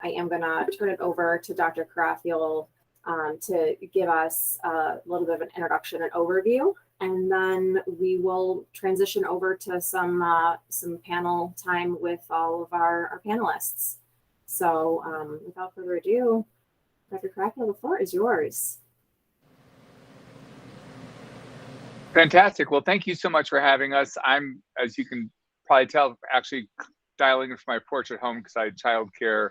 I am going to turn it over to Dr. Carafiel to give us a little bit of an introduction and overview, and then we will transition over to some panel time with all of our panelists. So without further ado, Dr. Carafiel, the floor is yours. Fantastic. Well, thank you so much for having us. I'm, as you can probably tell, actually dialing in from my porch at home because I had childcare.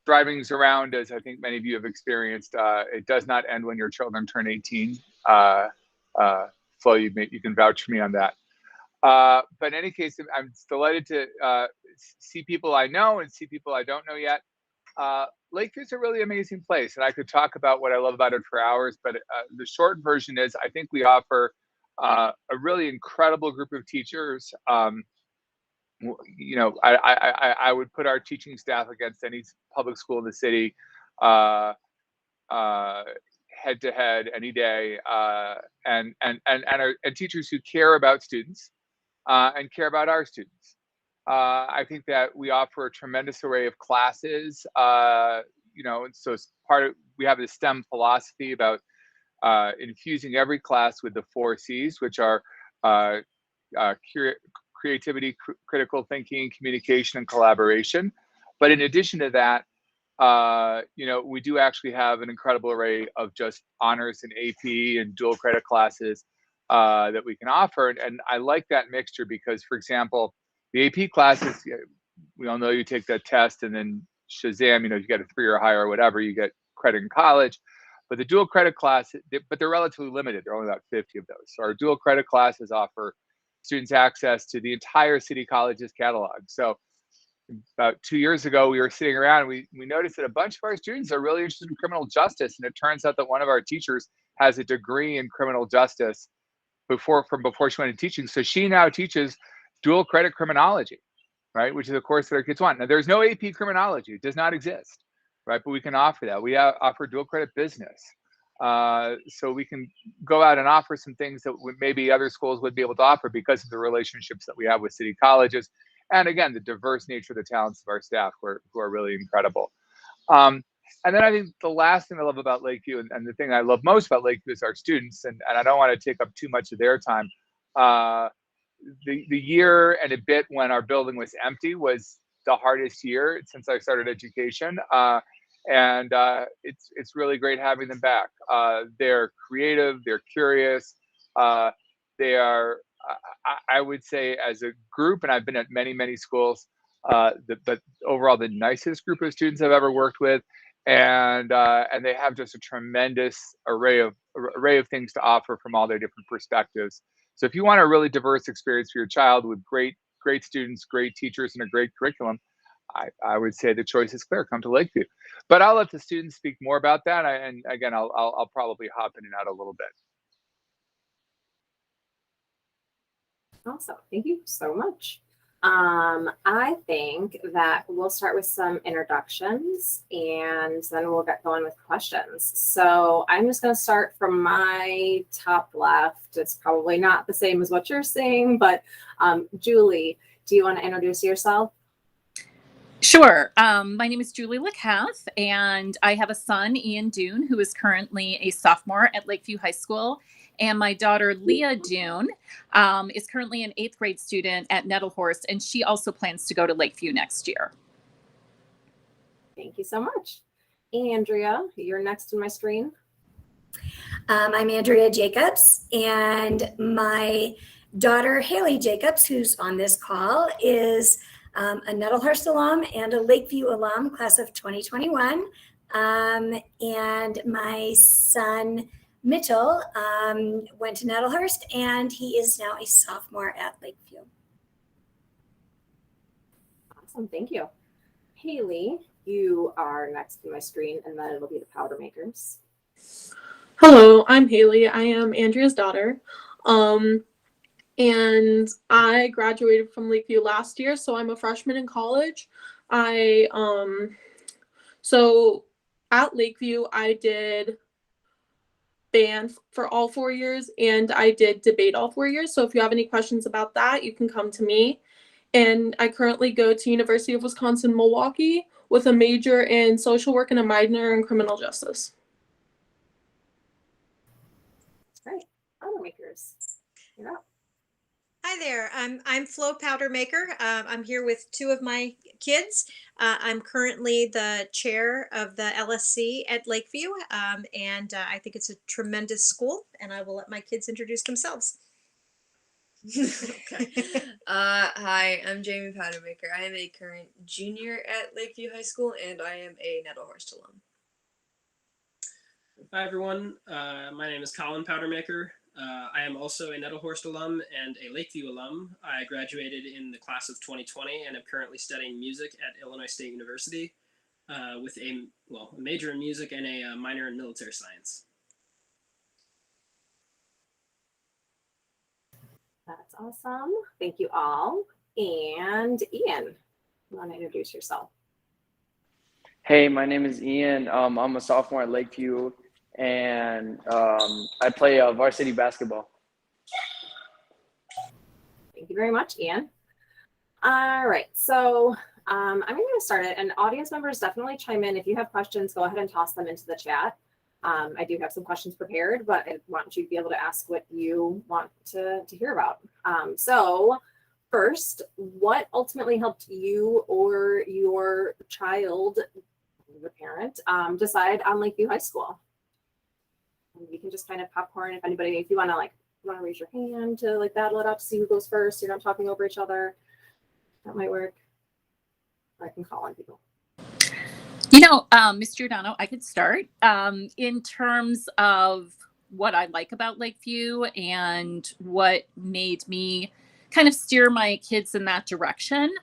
Driving's around, as I think many of you have experienced. It does not end when your children turn 18. Flo, you can vouch for me on that. But in any case, I'm delighted to see people I know and see people I don't know yet. Lakeview's a really amazing place, and I could talk about what I love about it for hours, but the short version is I think we offer a really incredible group of teachers. You know, I would put our teaching staff against any public school in the city, head to head any day, and teachers who care about students and care about our students. I think that we offer a tremendous array of classes. You know, and so we have this STEM philosophy about infusing every class with the 4 C's, which are creativity, critical thinking, communication, and collaboration. But in addition to that, you know, we do actually have an incredible array of just honors and AP and dual credit classes that we can offer. And I like that mixture because, for example, the AP classes, we all know you take that test and then Shazam, you know, you get a 3 or higher or whatever, you get credit in college. But the dual credit class, but they're relatively limited. There are only about 50 of those. So our dual credit classes offer students access to the entire City College's catalog. So about 2 years ago, we were sitting around and we noticed that a bunch of our students are really interested in criminal justice. And it turns out that one of our teachers has a degree in criminal justice before she went into teaching. So she now teaches dual credit criminology, right? Which is a course that our kids want. Now there's no AP criminology, it does not exist, right? But we can offer that. We offer dual credit business. So we can go out and offer some things that maybe other schools would be able to offer because of the relationships that we have with city colleges. And again, the diverse nature of the talents of our staff who are really incredible. And then I think the last thing I love about Lakeview and the thing I love most about Lakeview is our students. And I don't want to take up too much of their time. The year and a bit when our building was empty was the hardest year since I started education. And it's really great having them back. They're creative, they're curious, they are, I would say as a group, and I've been at many schools, but overall the nicest group of students I've ever worked with. And they have just a tremendous array of things to offer from all their different perspectives. So if you want a really diverse experience for your child with great students, great teachers, and a great curriculum, I would say the choice is clear. Come to Lakeview. But I'll let the students speak more about that. And again, I'll probably hop in and out a little bit. Awesome. Thank you so much. I think that we'll start with some introductions and then we'll get going with questions. So I'm just going to start from my top left. It's probably not the same as what you're saying, but Julie, do you want to introduce yourself? Sure. My name is Julie Lacath, and I have a son, Ian Dune, who is currently a sophomore at Lakeview High School. And my daughter, Leah Dune, is currently an 8th grade student at Nettelhorst, and she also plans to go to Lakeview next year. Thank you so much. Andrea, you're next in my screen. I'm Andrea Jacobs, and my daughter, Haley Jacobs, who's on this call, is a Nettelhorst alum and a Lakeview alum, class of 2021. And my son, Mitchell, went to Nettelhorst, and he is now a sophomore at Lakeview. Awesome, thank you. Haley, you are next to my screen, and then it'll be the powder makers. Hello, I'm Haley. I am Andrea's daughter. And I graduated from Lakeview last year, so I'm a freshman in college. So at Lakeview, I did band for all 4 years, and I did debate all 4 years. So if you have any questions about that, you can come to me. And I currently go to University of Wisconsin-Milwaukee, with a major in social work and a minor in criminal justice. That's great. Automakers. You're up. Hi there. I'm Flo Powdermaker. I'm here with two of my kids. I'm currently the chair of the LSC at Lakeview, and I think it's a tremendous school. And I will let my kids introduce themselves. Okay. Hi, I'm Jamie Powdermaker. I am a current junior at Lakeview High School, and I am a Nettelhorst alum. Hi everyone, my name is Colin Powdermaker. I am also a Nettelhorst alum and a Lakeview alum. I graduated in the class of 2020 and am currently studying music at Illinois State University with a major in music and a minor in military science. That's awesome. Thank you all. And Ian, you want to introduce yourself? Hey, my name is Ian. I'm a sophomore at Lakeview, and I play varsity basketball. Thank you very much, Ian. All right, so I'm going to start it, and audience members definitely chime in. If you have questions, go ahead and toss them into the chat. I do have some questions prepared, but I want you to be able to ask what you want to hear about. So first, what ultimately helped you or your child, the parent, decide on Lakeview High School? And you can just kind of popcorn if anybody, if you want to raise your hand to battle it up, see who goes first. You're not talking over each other. That might work. Or I can call on people. Ms. Giordano, I could start. In terms of what I like about Lakeview and what made me kind of steer my kids in that direction,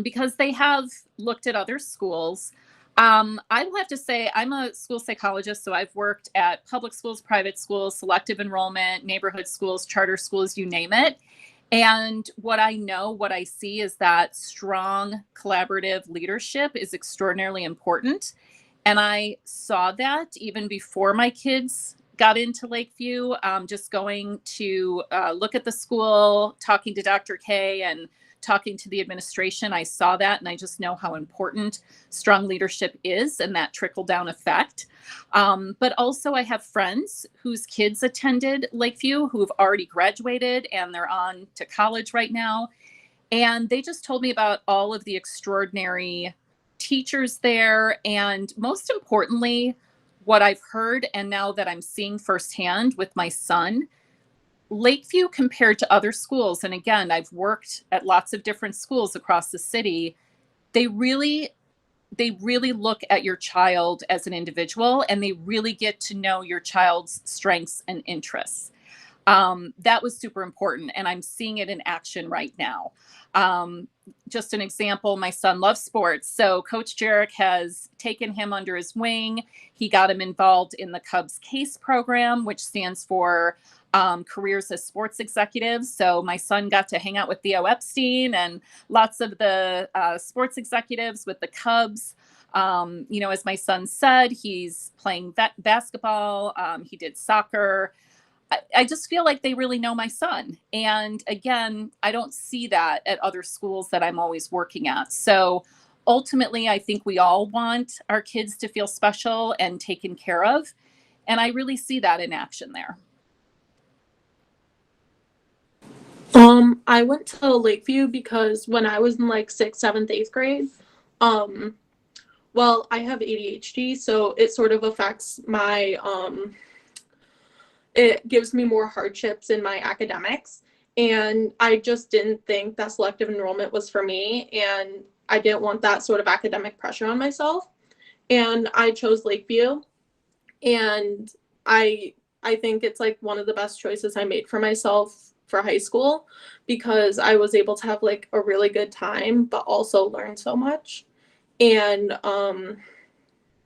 because they have looked at other schools. I will have to say I'm a school psychologist, so I've worked at public schools, private schools, selective enrollment, neighborhood schools, charter schools, you name it. And what I see is that strong collaborative leadership is extraordinarily important. And I saw that even before my kids got into Lakeview, just going to look at the school, talking to Dr. K and talking to the administration, I saw that, and I just know how important strong leadership is and that trickle down effect. But also I have friends whose kids attended Lakeview who have already graduated and they're on to college right now. And they just told me about all of the extraordinary teachers there. And most importantly, what I've heard and now that I'm seeing firsthand with my son, Lakeview compared to other schools, and again, I've worked at lots of different schools across the city, they really look at your child as an individual, and they really get to know your child's strengths and interests. That was super important, and I'm seeing it in action right now. Just an example, my son loves sports, so Coach Jarek has taken him under his wing. He got him involved in the Cubs CASE program, which stands for Careers as Sports Executives. So my son got to hang out with Theo Epstein and lots of the sports executives with the Cubs. As my son said, he's playing basketball. He did soccer. I just feel like they really know my son. And again, I don't see that at other schools that I'm always working at. So ultimately, I think we all want our kids to feel special and taken care of. And I really see that in action there. I went to Lakeview because when I was in 6th, 7th, 8th grade, I have ADHD, so it sort of affects my, it gives me more hardships in my academics. And I just didn't think that selective enrollment was for me. And I didn't want that sort of academic pressure on myself. And I chose Lakeview. And I think it's one of the best choices I made for myself for high school, because I was able to have a really good time, but also learn so much. And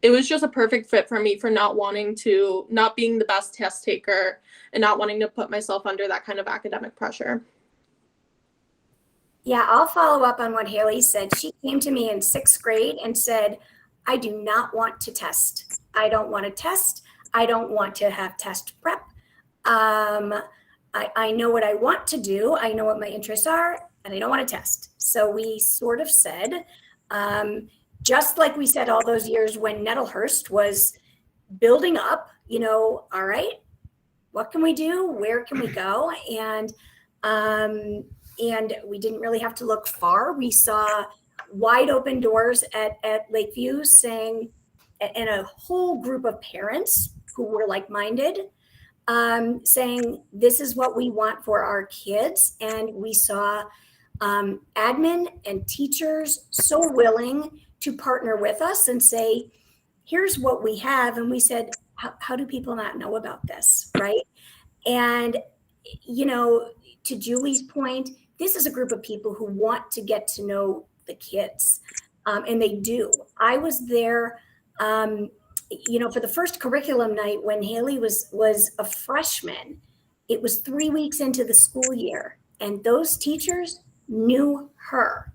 it was just a perfect fit for me for not being the best test taker and not wanting to put myself under that kind of academic pressure. Yeah, I'll follow up on what Haley said. She came to me in 6th grade and said, I do not want to test. I don't want to test. I don't want to have test prep. I know what I want to do. I know what my interests are, and I don't want to test. So we sort of said, just like we said all those years when Nettelhorst was building up, all right, what can we do? Where can we go? And we didn't really have to look far. We saw wide open doors at Lakeview saying, and a whole group of parents who were like-minded, saying, this is what we want for our kids. And we saw admin and teachers so willing to partner with us and say, here's what we have. And we said, how do people not know about this, right? And, to Julie's point, this is a group of people who want to get to know the kids, and they do. I was there, for the first curriculum night when Haley was a freshman. It was 3 weeks into the school year, and those teachers knew her.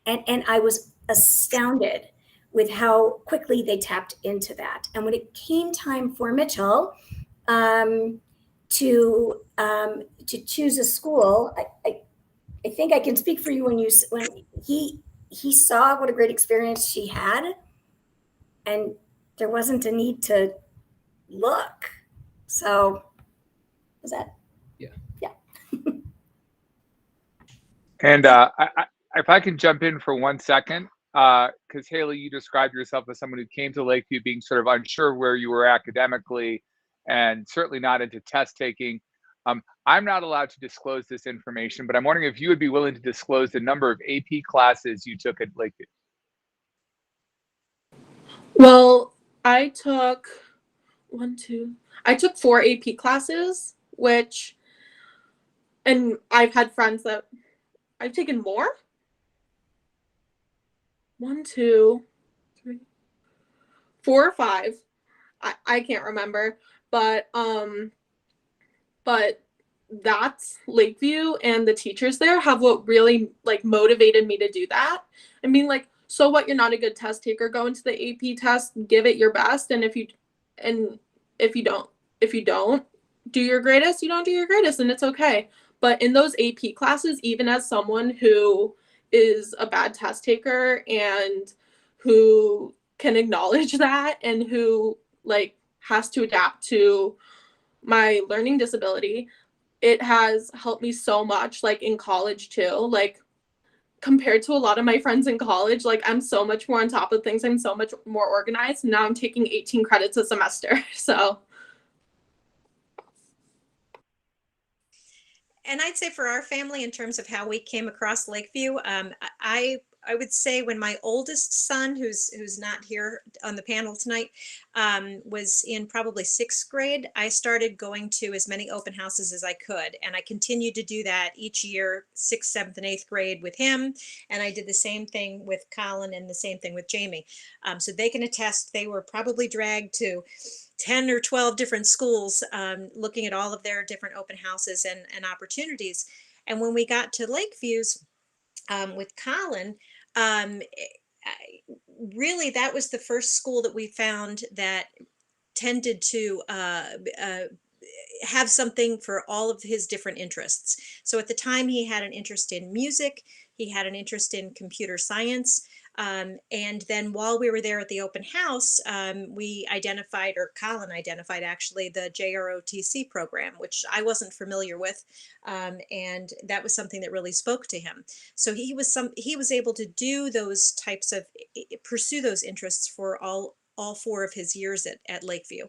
And I was astounded with how quickly they tapped into that. And when it came time for Mitchell to choose a school, I think I can speak for you when he saw what a great experience she had, and there wasn't a need to look. So was that? Yeah. And if I can jump in for 1 second, because Haley, you described yourself as someone who came to Lakeview being sort of unsure where you were academically and certainly not into test taking. I'm not allowed to disclose this information, but I'm wondering if you would be willing to disclose the number of AP classes you took at Lakeview. Well, I took 4 AP classes, and I've had friends that I've taken more. 1, 2, 3, 4 or 5. I can't remember, but that's Lakeview, and the teachers there have what really motivated me to do that. I mean, so what, you're not a good test taker, go into the AP test, give it your best, and if you don't do your greatest, you don't do your greatest, and it's okay. But in those AP classes, even as someone who is a bad test taker and who can acknowledge that and who has to adapt to my learning disability, it has helped me so much, in college too. Compared to a lot of my friends in college, I'm so much more on top of things. I'm so much more organized. Now I'm taking 18 credits a semester. So. And I'd say for our family, in terms of how we came across Lakeview, I would say when my oldest son, who's not here on the panel tonight, was in probably 6th grade, I started going to as many open houses as I could. And I continued to do that each year, 6th, 7th, and 8th grade with him. And I did the same thing with Colin and the same thing with Jamie. So they can attest they were probably dragged to 10 or 12 different schools, looking at all of their different open houses and opportunities. And when we got to Lakeview's with Colin, really that was the first school that we found that tended to have something for all of his different interests. So at the time he had an interest in music, he had an interest in computer science. And then while we were there at the open house, we identified, or Colin identified actually, the JROTC program, which I wasn't familiar with. And that was something that really spoke to him. So he was able to do those types of, pursue those interests for all 4 of his years at Lakeview.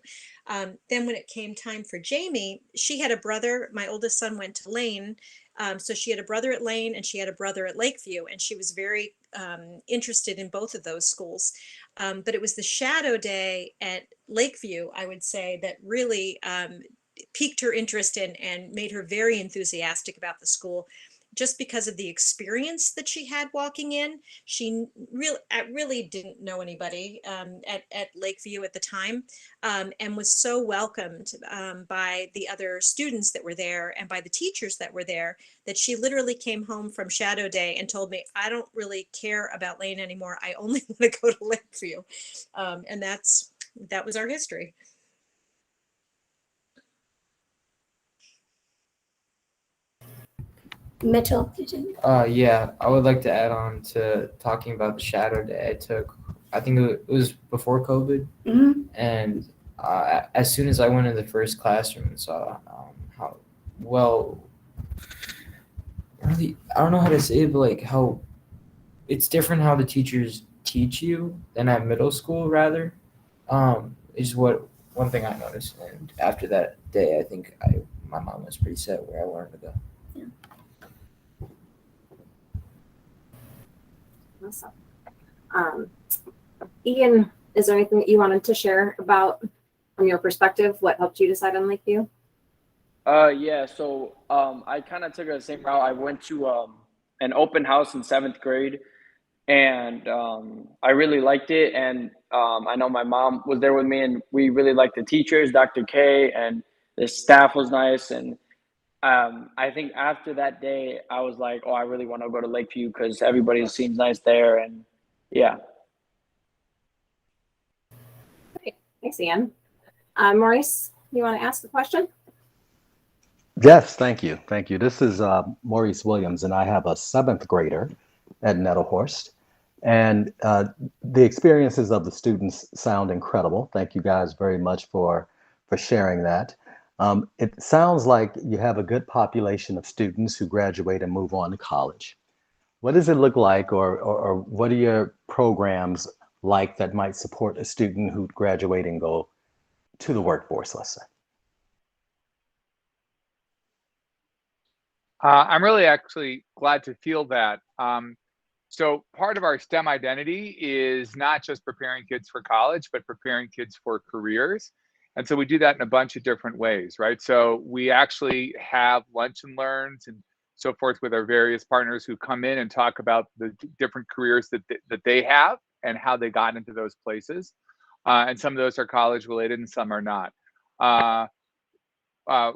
Then when it came time for Jamie, she had a brother. My oldest son went to Lane. So she had a brother at Lane and she had a brother at Lakeview, and she was very interested in both of those schools. But it was the shadow day at Lakeview, I would say, that really piqued her interest and made her very enthusiastic about the school. Just because of the experience that she had walking in. She really didn't know anybody at Lakeview at the time, and was so welcomed by the other students that were there and by the teachers that were there, that she literally came home from Shadow Day and told me, I don't really care about Lane anymore. I only want to go to Lakeview. And that was our history. Mitchell, did you? Yeah, I would like to add on to talking about the shadow day I took I think it was before COVID, and as soon as I went in the first classroom and saw how well, really, I don't know how to say it, but like how it's different how the teachers teach you than at middle school, rather, is what one thing I noticed. And after that day, I think my mom was pretty set where I wanted to go. Awesome. Ian, is there anything that you wanted to share about, from your perspective, what helped you decide on Lakeview? Yeah, so I kind of took the same route. I went to an open house in 7th grade, and I really liked it. And I know my mom was there with me, and we really liked the teachers, Dr. K, and the staff was nice. And I think after that day, I was like, oh, I really want to go to Lakeview because everybody seems nice there. And yeah. Great. Thanks, Ian. Maurice, you want to ask the question? Yes, thank you. Thank you. This is Maurice Williams, and I have a 7th grader at Nettelhorst. And the experiences of the students sound incredible. Thank you guys very much for sharing that. It sounds like you have a good population of students who graduate and move on to college. What does it look like, or what are your programs like that might support a student who graduate and go to the workforce, let's say? I'm really actually glad to feel that. So part of our STEM identity is not just preparing kids for college, but preparing kids for careers. And so we do that in a bunch of different ways, right? So we actually have lunch and learns and so forth with our various partners who come in and talk about the different careers that they have and how they got into those places. And some of those are college related and some are not.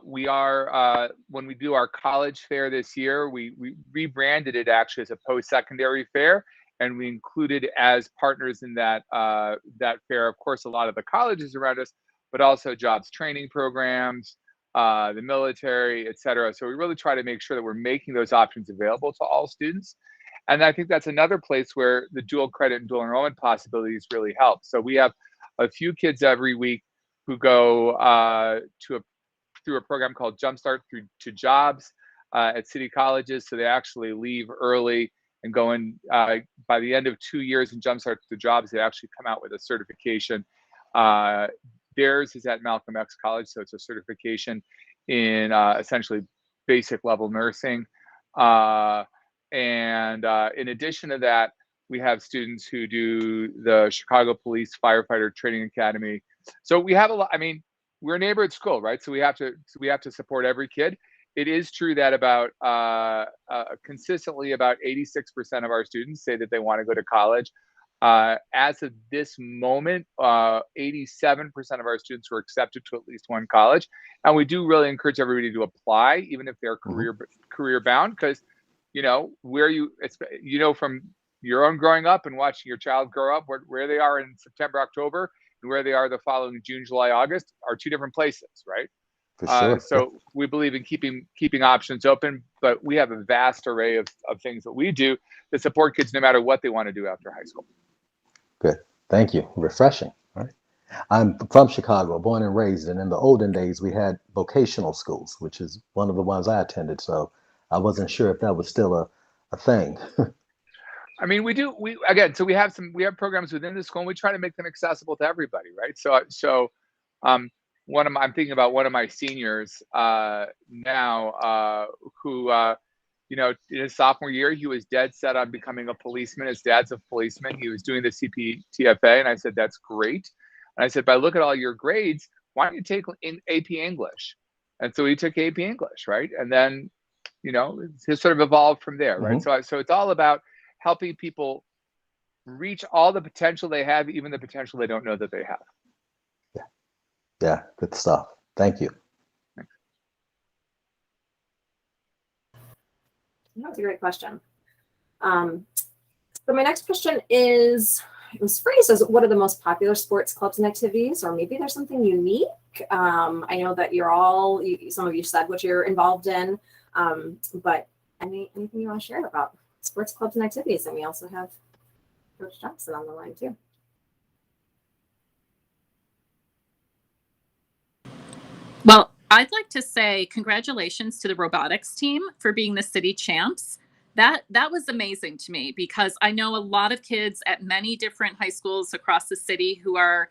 We are, when we do our college fair this year, we rebranded it actually as a post-secondary fair, and we included as partners in that fair, of course, a lot of the colleges around us, but also jobs training programs, the military, et cetera. So we really try to make sure that we're making those options available to all students. And I think that's another place where the dual credit and dual enrollment possibilities really help. So we have a few kids every week who go through a program called Jumpstart through to Jobs at city colleges. So they actually leave early and go in by the end of 2 years in Jumpstart to Jobs. They actually come out with a certification. Theirs is at Malcolm X College, so it's a certification in essentially basic level nursing. And in addition to that, we have students who do the Chicago Police Firefighter Training Academy. So we have a lot. I mean, we're a neighborhood school, right? So we have to support every kid. It is true that about consistently about 86% of our students say that they want to go to college. As of this moment, 87% of our students were accepted to at least one college, and we do really encourage everybody to apply, even if they're career bound, because from your own growing up and watching your child grow up, where they are in September, October, and where they are the following June, July, August are two different places, right? For sure. So we believe in keeping options open, but we have a vast array of things that we do that support kids no matter what they want to do after high school. Good. Thank you. Refreshing. All right. I'm from Chicago, born and raised, and in the olden days, we had vocational schools, which is one of the ones I attended. So I wasn't sure if that was still a thing. I mean, we have programs within the school, and we try to make them accessible to everybody, right? I'm thinking about one of my seniors now who in his sophomore year, he was dead set on becoming a policeman. His dad's a policeman. He was doing the CPTFA, and I said, that's great. And I said, but look at all your grades. Why don't you take AP English? And so he took AP English, right? And then, it's sort of evolved from there, right? So it's all about helping people reach all the potential they have, even the potential they don't know that they have. Yeah, good stuff. Thank you. That's a great question. So my next question is, it was phrased as, what are the most popular sports clubs and activities? Or maybe there's something unique. I know that some of you said what you're involved in, but anything you want to share about sports clubs and activities? And we also have Coach Johnson on the line too. Well, I'd like to say congratulations to the robotics team for being the city champs. That was amazing to me because I know a lot of kids at many different high schools across the city who are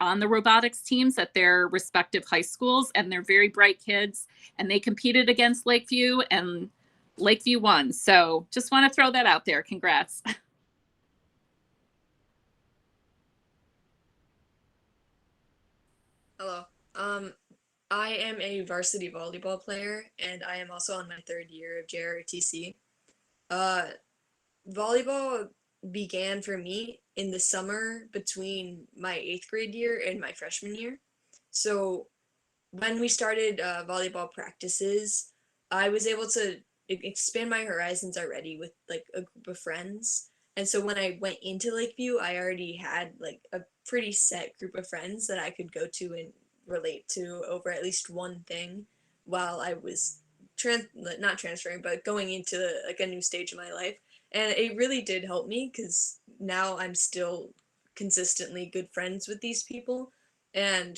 on the robotics teams at their respective high schools, and they're very bright kids, and they competed against Lakeview, and Lakeview won. So just want to throw that out there. Congrats. Hello. I am a varsity volleyball player, and I am also on my third year of JROTC. Uh, Volleyball began for me in the summer between my 8th grade year and my freshman year. So when we started volleyball practices, I was able to expand my horizons already with like a group of friends. And so when I went into Lakeview, I already had like a pretty set group of friends that I could go to and relate to over at least one thing while I was not transferring, but going into like a new stage of my life. And it really did help me because now I'm still consistently good friends with these people, and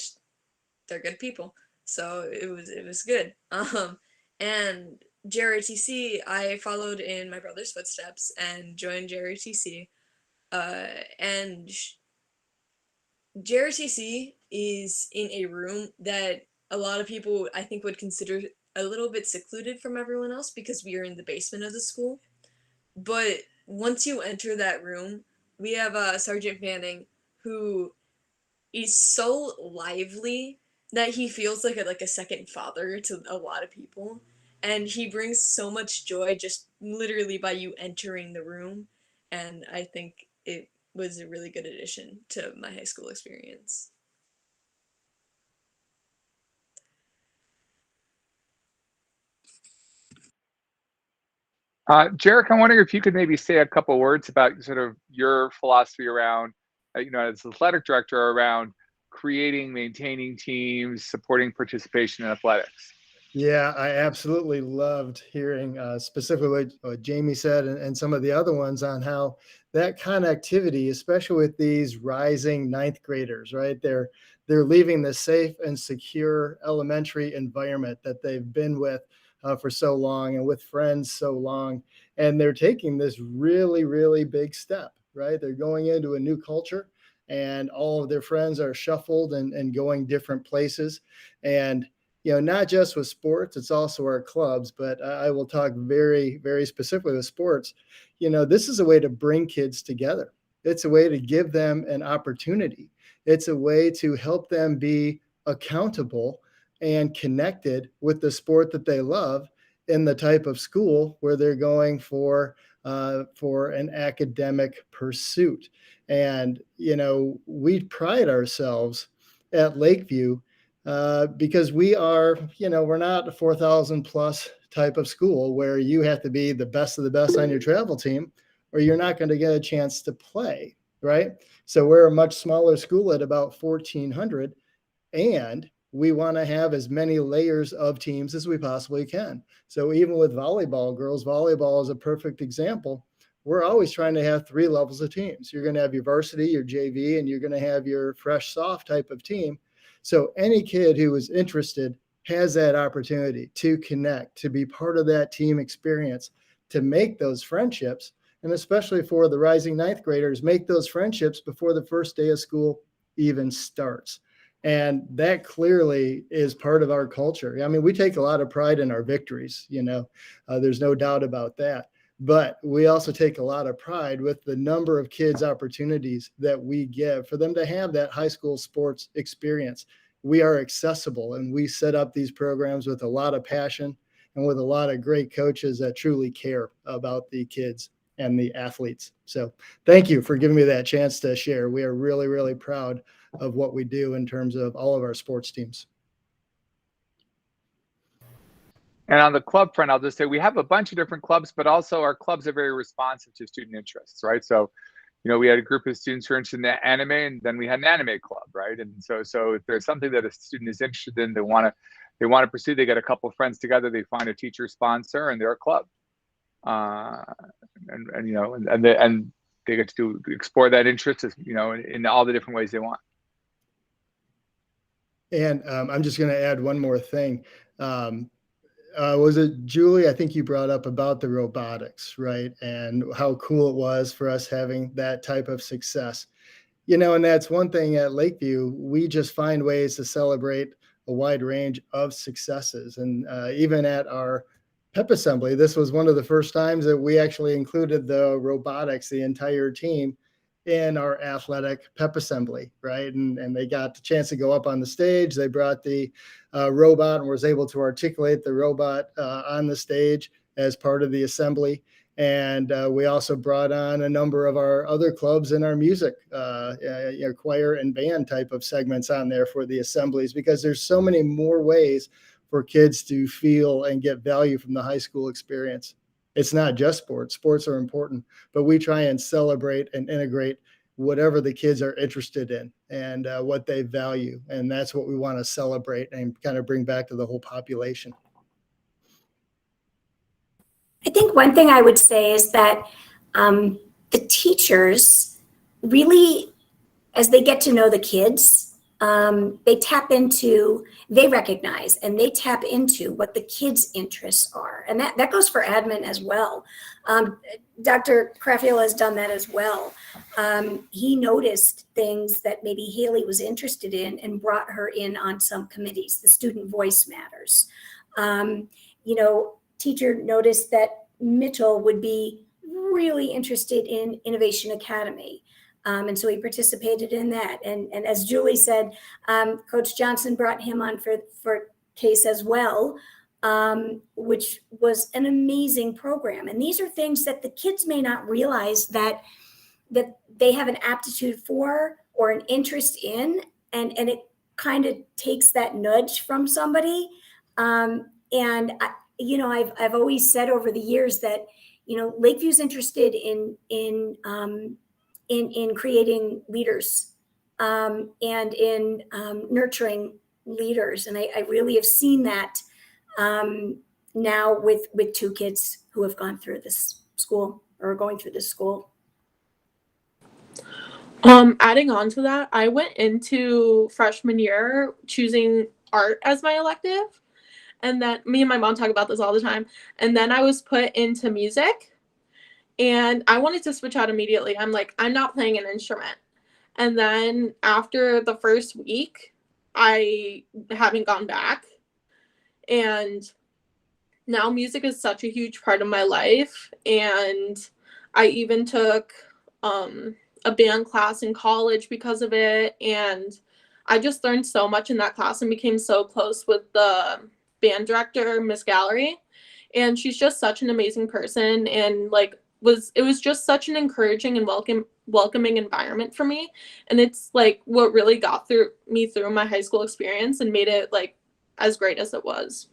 they're good people. So it was good. And JROTC, I followed in my brother's footsteps and joined JROTC. And JROTC is in a room that a lot of people I think would consider a little bit secluded from everyone else because we are in the basement of the school. But once you enter that room, we have Sergeant Fanning, who is so lively that he feels like a second father to a lot of people, and he brings so much joy just literally by you entering the room, and I think it was a really good addition to my high school experience. Jarek, I'm wondering if you could maybe say a couple words about sort of your philosophy around, as athletic director, around creating, maintaining teams, supporting participation in athletics. Yeah, I absolutely loved hearing specifically what Jamie said and some of the other ones on how that connectivity, especially with these rising ninth graders, right? They're leaving the safe and secure elementary environment that they've been with for so long and with friends so long, and they're taking this really, really big step, right? They're going into a new culture, and all of their friends are shuffled and going different places, and not just with sports, it's also our clubs, but I will talk very, very specifically with sports. This is a way to bring kids together. It's a way to give them an opportunity. It's a way to help them be accountable and connected with the sport that they love in the type of school where they're going for an academic pursuit. And, we pride ourselves at Lakeview because we're not a 4,000 plus type of school where you have to be the best of the best on your travel team or you're not going to get a chance to play, right? So we're a much smaller school at about 1,400, and we want to have as many layers of teams as we possibly can. So even with volleyball, girls volleyball is a perfect example. We're always trying to have 3 levels of teams. You're going to have your varsity, your JV, and you're going to have your fresh soft type of team. So any kid who is interested has that opportunity to connect, to be part of that team experience, to make those friendships. And especially for the rising ninth graders, make those friendships before the first day of school even starts. And that clearly is part of our culture. I mean, we take a lot of pride in our victories, there's no doubt about that. But we also take a lot of pride with the number of kids' opportunities that we give for them to have that high school sports experience. We are accessible, and we set up these programs with a lot of passion and with a lot of great coaches that truly care about the kids and the athletes. So thank you for giving me that chance to share. We are really, really proud of what we do in terms of all of our sports teams. And on the club front, I'll just say we have a bunch of different clubs, but also our clubs are very responsive to student interests, right? So, we had a group of students who are interested in anime, and then we had an anime club, right? And so if there's something that a student is interested in, they want to pursue, they get a couple of friends together, they find a teacher sponsor, and they're a club. And they get to explore that interest, in all the different ways they want. And I'm just going to add one more thing. Was it Julie? I think you brought up about the robotics, right? And how cool it was for us having that type of success. And that's one thing at Lakeview. We just find ways to celebrate a wide range of successes. And even at our pep assembly, this was one of the first times that we actually included the robotics, the entire team, in our athletic pep assembly, right? And they got the chance to go up on the stage. They brought the robot and was able to articulate the robot on the stage as part of the assembly. And we also brought on a number of our other clubs in our music, choir and band type of segments on there for the assemblies, because there's so many more ways for kids to feel and get value from the high school experience. It's not just sports. Sports are important, but we try and celebrate and integrate whatever the kids are interested in and what they value. And that's what we want to celebrate and kind of bring back to the whole population. I think one thing I would say is that the teachers really, as they get to know the kids, they recognize and they tap into what the kids' interests are. And that goes for admin as well. Dr. Craffield has done that as well. He noticed things that maybe Haley was interested in and brought her in on some committees. The student voice matters. Teacher noticed that Mitchell would be really interested in Innovation Academy. And so he participated in that. And as Julie said, Coach Johnson brought him on for CASE as well, which was an amazing program. And these are things that the kids may not realize that they have an aptitude for or an interest in, and it kind of takes that nudge from somebody. I've always said over the years that Lakeview's interested in creating leaders and in nurturing leaders, and I really have seen that now with two kids who have gone through this school or are going through this school. Adding on to that, I went into freshman year choosing art as my elective. And then me and my mom talk about this all the time. And then I was put into music and I wanted to switch out immediately. I'm like, I'm not playing an instrument. And then after the first week, I haven't gone back. And now music is such a huge part of my life. And I even took a band class in college because of it. And I just learned so much in that class and became so close with the band director, Miss Gallery. And she's just such an amazing person. And it was just such an encouraging and welcoming environment for me. And it's like what really got me through my high school experience and made it like as great as it was.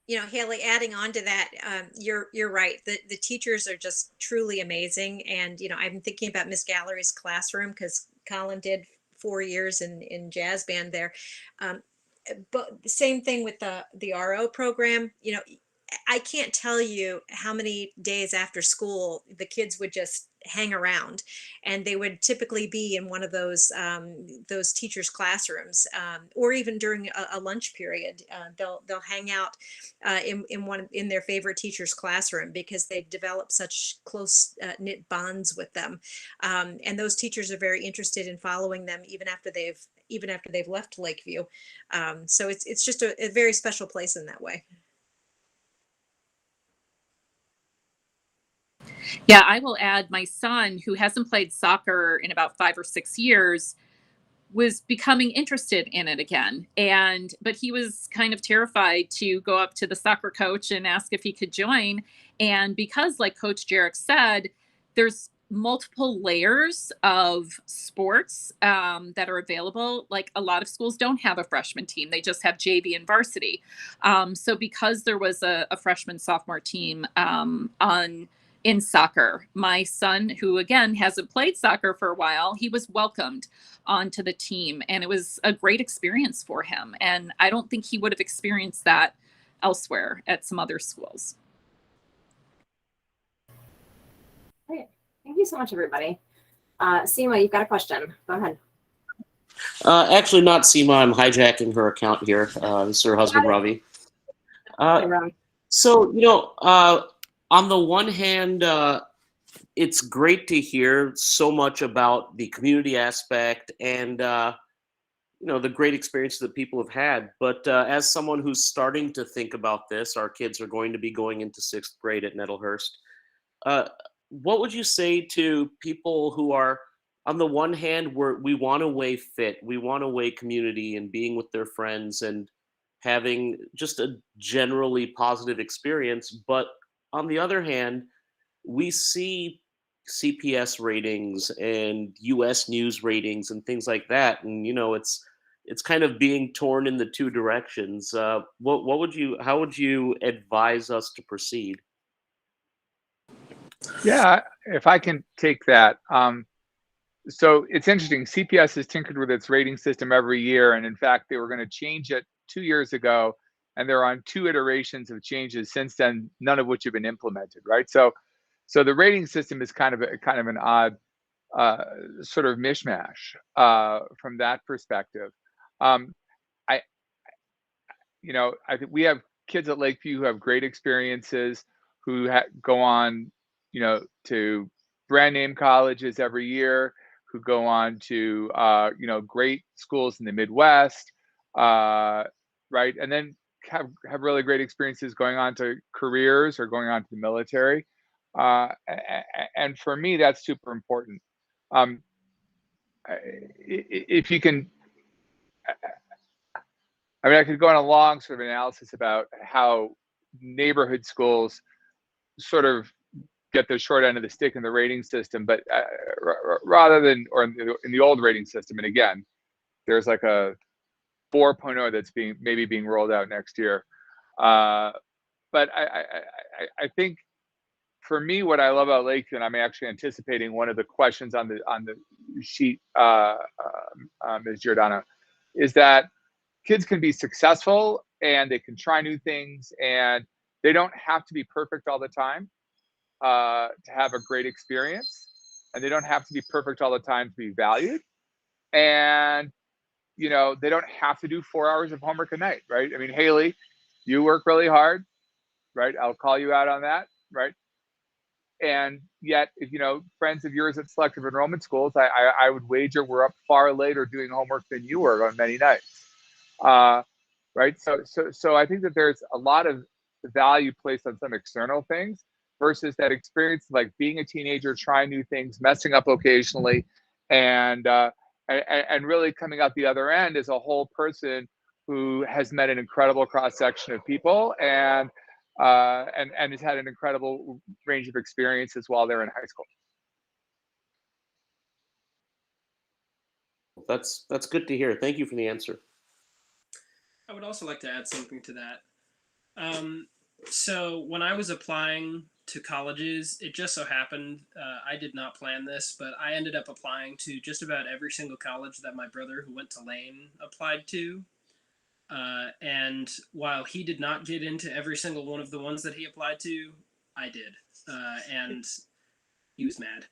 Haley, adding on to that, you're right. The teachers are just truly amazing. And, I'm thinking about Miss Gallery's classroom because Colin did 4 years in jazz band there. But the same thing with the RO program. I can't tell you how many days after school the kids would just hang around, and they would typically be in one of those teachers' classrooms, or even during a lunch period. They'll hang out in their favorite teacher's classroom because they've developed such close knit bonds with them, and those teachers are very interested in following them even after they've left Lakeview. So it's just a very special place in that way. Yeah, I will add my son, who hasn't played soccer in about 5 or 6 years, was becoming interested in it again. But he was kind of terrified to go up to the soccer coach and ask if he could join. And because, like Coach Jarek said, there's multiple layers of sports that are available. Like a lot of schools don't have a freshman team. They just have JV and varsity. So because there was a freshman sophomore team in soccer, my son, who again hasn't played soccer for a while, he was welcomed onto the team, and it was a great experience for him. And I don't think he would have experienced that elsewhere at some other schools. Great. Thank you so much, everybody. Seema, you've got a question. Go ahead. Actually, not Seema. I'm hijacking her account here. This is her husband, Ravi. So, on the one hand, it's great to hear so much about the community aspect and, the great experiences that people have had. But as someone who's starting to think about this, our kids are going to be going into 6th grade at Nettelhurst. What would you say to people who are, on the one hand, we want to weigh fit, we want to weigh community and being with their friends and having just a generally positive experience, but on the other hand, we see CPS ratings and US news ratings and things like that, and it's kind of being torn in the two directions. How would you advise us to proceed? Yeah, if I can take that. So it's interesting. CPS has tinkered with its rating system every year, and in fact, they were going to change it 2 years ago, and they're on 2 iterations of changes since then, none of which have been implemented. Right. So the rating system is kind of an odd sort of mishmash from that perspective. Um, I I think we have kids at Lakeview who have great experiences, who go on, to brand name colleges every year, who go on to, great schools in the Midwest, right? And then have really great experiences going on to careers or going on to the military. And for me, that's super important. Um, if you can, I mean, I could go on a long sort of analysis about how neighborhood schools sort of get the short end of the stick in the rating system, but rather than, or in the old rating system, and again, there's like a 4.0 that's maybe being rolled out next year. But I think for me, what I love about Lakeview, and I'm actually anticipating one of the questions on the sheet, Ms. Giordano, is that kids can be successful and they can try new things, and they don't have to be perfect all the time to have a great experience, and they don't have to be perfect all the time to be valued, and they don't have to do 4 hours of homework a night, right? I mean, Haley, you work really hard, right? I'll call you out on that, right? And yet, if friends of yours at selective enrollment schools, I would wager we're up far later doing homework than you were on many nights. Right. So I think that there's a lot of value placed on some external things versus that experience of like being a teenager, trying new things, messing up occasionally, and really coming out the other end as a whole person who has met an incredible cross section of people and has had an incredible range of experiences while they're in high school. That's good to hear. Thank you for the answer. I would also like to add something to that. So when I was applying to colleges, it just so happened, I did not plan this, but I ended up applying to just about every single college that my brother, who went to Lane, applied to. And while he did not get into every single one of the ones that he applied to, I did. And he was mad.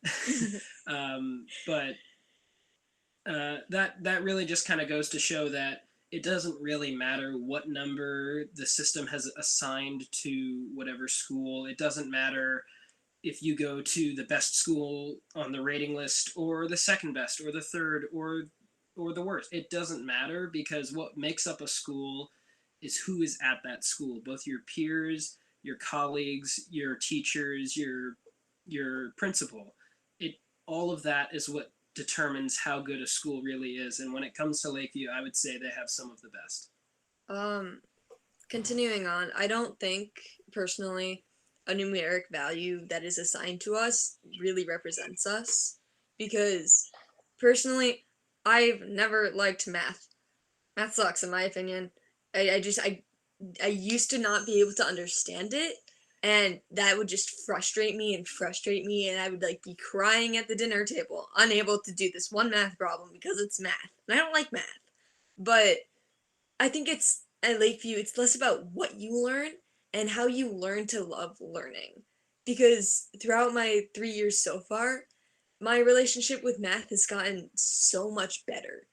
But that really just kind of goes to show that it doesn't really matter what number the system has assigned to whatever school. It doesn't matter if you go to the best school on the rating list or the second best or the third or the worst. It doesn't matter, because what makes up a school is who is at that school, both your peers, your colleagues, your teachers, your principal. All of that is what determines how good a school really is. And when it comes to Lakeview, I would say they have some of the best. Continuing on, I don't think personally a numeric value that is assigned to us really represents us, because personally I've never liked math. Math sucks in my opinion. I used to not be able to understand it, and that would just frustrate me, and I would like be crying at the dinner table, unable to do this one math problem because it's math. And I don't like math. But I think it's at Lakeview, it's less about what you learn and how you learn to love learning. Because throughout my 3 years so far, my relationship with math has gotten so much better.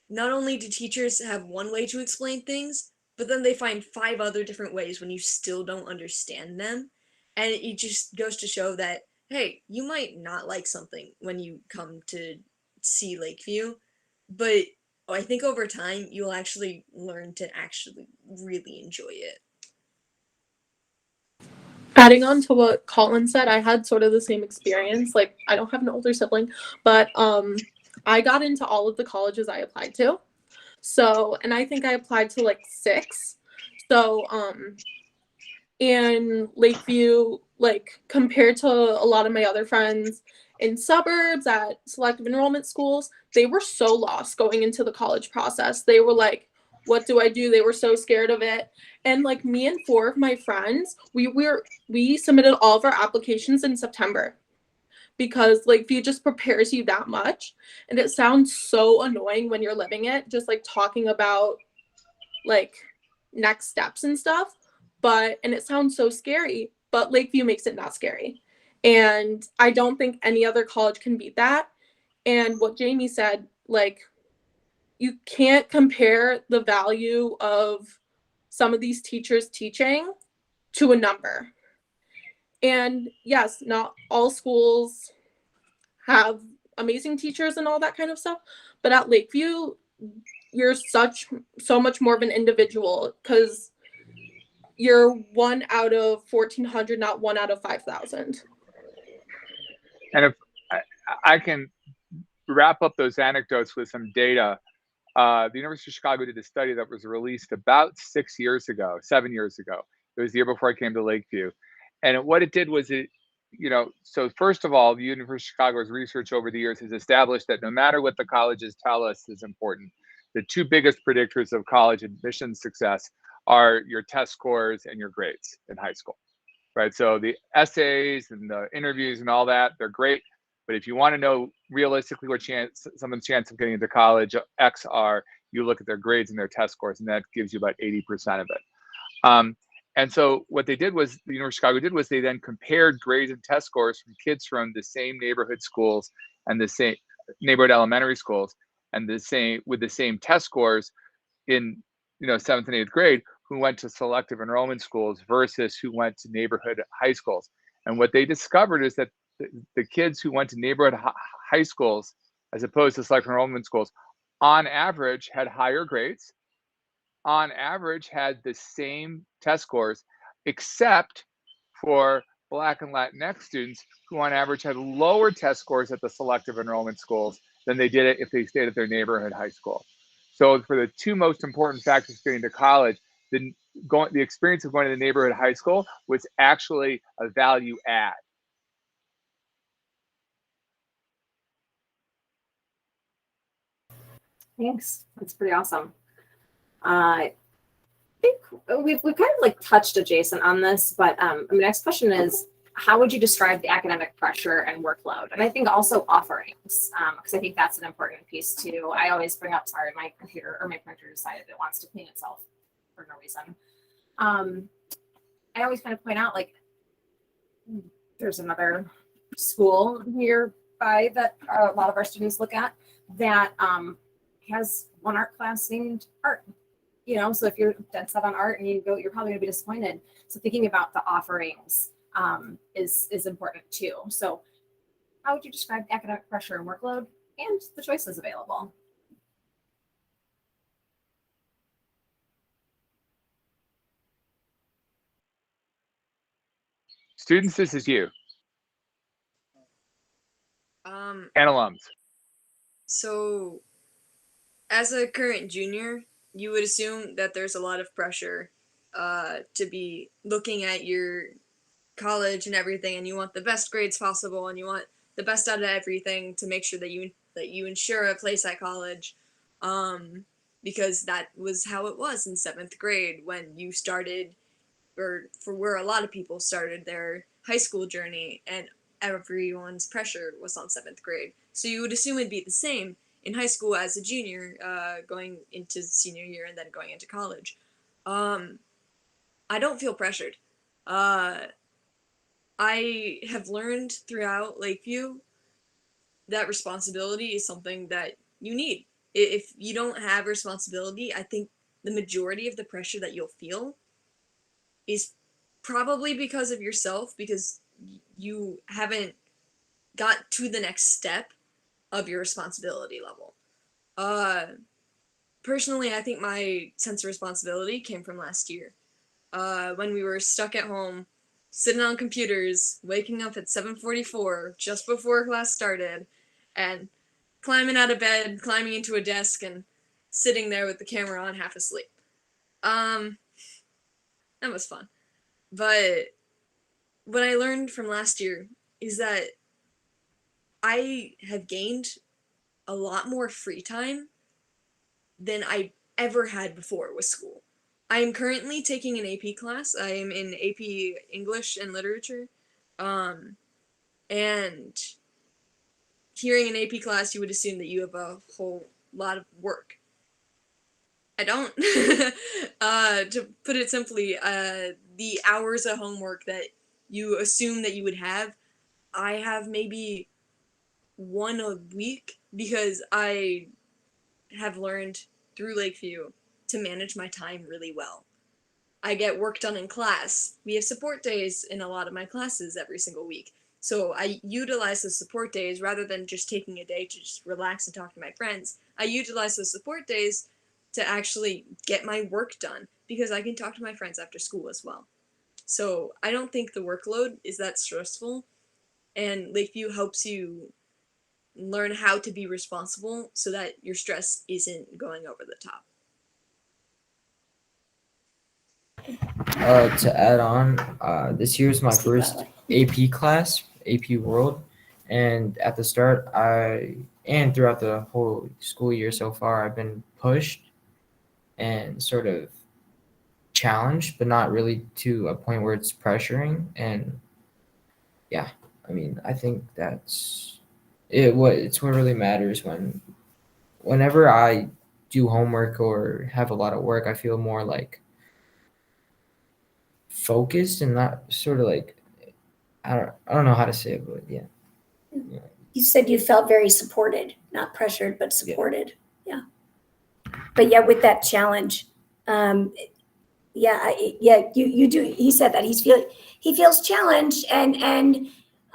not only do teachers have one way to explain things, but then they find 5 other different ways when you still don't understand them. And it just goes to show that, hey, you might not like something when you come to see Lakeview, but I think over time you'll actually learn to actually really enjoy it. Adding on to what Colin said, I had sort of the same experience. Like, I don't have an older sibling, but I got into all of the colleges I applied to. So, and I think I applied to like 6. So, in Lakeview, like compared to a lot of my other friends in suburbs at selective enrollment schools, they were so lost going into the college process. They were like, what do I do? They were so scared of it. And like me and 4 of my friends, we submitted all of our applications in September because Lakeview just prepares you that much. And it sounds so annoying when you're living it, just like talking about like next steps and stuff, and it sounds so scary, but Lakeview makes it not scary. And I don't think any other college can beat that. And what Jamie said, like, you can't compare the value of some of these teachers teaching to a number. And yes, not all schools have amazing teachers and all that kind of stuff, but at Lakeview, you're so much more of an individual because you're 1 out of 1,400, not 1 out of 5,000. And if I can wrap up those anecdotes with some data, the University of Chicago did a study that was released about 7 years ago. It was the year before I came to Lakeview. And what it did was so first of all, the University of Chicago's research over the years has established that no matter what the colleges tell us is important, the 2 biggest predictors of college admission success are your test scores and your grades in high school, right? So the essays and the interviews and all that, they're great. But if you want to know realistically what someone's chance of getting into college X are, you look at their grades and their test scores, and that gives you about 80% of it. And so what the University of Chicago did was they then compared grades and test scores from kids from the same neighborhood schools and the same neighborhood elementary schools and with the same test scores in 7th and 8th grade who went to selective enrollment schools versus who went to neighborhood high schools. And what they discovered is that the kids who went to neighborhood high schools as opposed to selective enrollment schools on average had higher grades, on average had the same test scores, except for Black and Latinx students who on average had lower test scores at the selective enrollment schools than they did if they stayed at their neighborhood high school. So for the 2 most important factors getting to college, the experience of going to the neighborhood high school was actually a value add. Thanks. That's pretty awesome. I think we've kind of like touched adjacent on this, but my next question is, how would you describe the academic pressure and workload? And I think also offerings, because I think that's an important piece too. I always bring up, sorry, my computer or my printer decided it wants to clean itself for no reason. I always kind of point out, like, there's another school nearby that a lot of our students look at that has one art class named art. So if you're dead set on art and you go, you're probably gonna be disappointed. So thinking about the offerings is important too. So how would you describe the academic pressure and workload and the choices available? Students, this is you. And alums. So as a current junior, you would assume that there's a lot of pressure to be looking at your college and everything, and you want the best grades possible, and you want the best out of everything to make sure that you ensure a place at college, because that was how it was in 7th grade when you started, or for where a lot of people started their high school journey, and everyone's pressure was on 7th grade. So you would assume it'd be the same in high school as a junior, going into senior year and then going into college. I don't feel pressured. I have learned throughout Lakeview that responsibility is something that you need. If you don't have responsibility, I think the majority of the pressure that you'll feel is probably because of yourself, because you haven't got to the next step of your responsibility level. Personally, I think my sense of responsibility came from last year. When we were stuck at home, sitting on computers, waking up at 7:44 just before class started, and climbing out of bed, climbing into a desk, and sitting there with the camera on half asleep. That was fun. But what I learned from last year is that I have gained a lot more free time than I ever had before with school. I am currently taking an AP class. I am in AP English and Literature. And hearing an AP class, you would assume that you have a whole lot of work. I don't. To put it simply, the hours of homework that you assume that you would have, I have maybe one a week, because I have learned through Lakeview to manage my time really well. I get work done in class. We have support days in a lot of my classes every single week. So I utilize those support days rather than just taking a day to just relax and talk to my friends. I utilize those support days to actually get my work done, because I can talk to my friends after school as well. So I don't think the workload is that stressful, and Lakeview helps you learn how to be responsible so that your stress isn't going over the top. To add on, this year is my first AP class, AP World, and at the start, and throughout the whole school year so far, I've been pushed and sort of challenged, but not really to a point where it's pressuring. And yeah, I mean, I think that's it. What really matters whenever I do homework or have a lot of work, I feel more like focused and not sort of like I don't know how to say it, but yeah. You said you felt very supported, not pressured, but supported. Yeah. But yeah, with that challenge, you do. He said that he feels challenged, and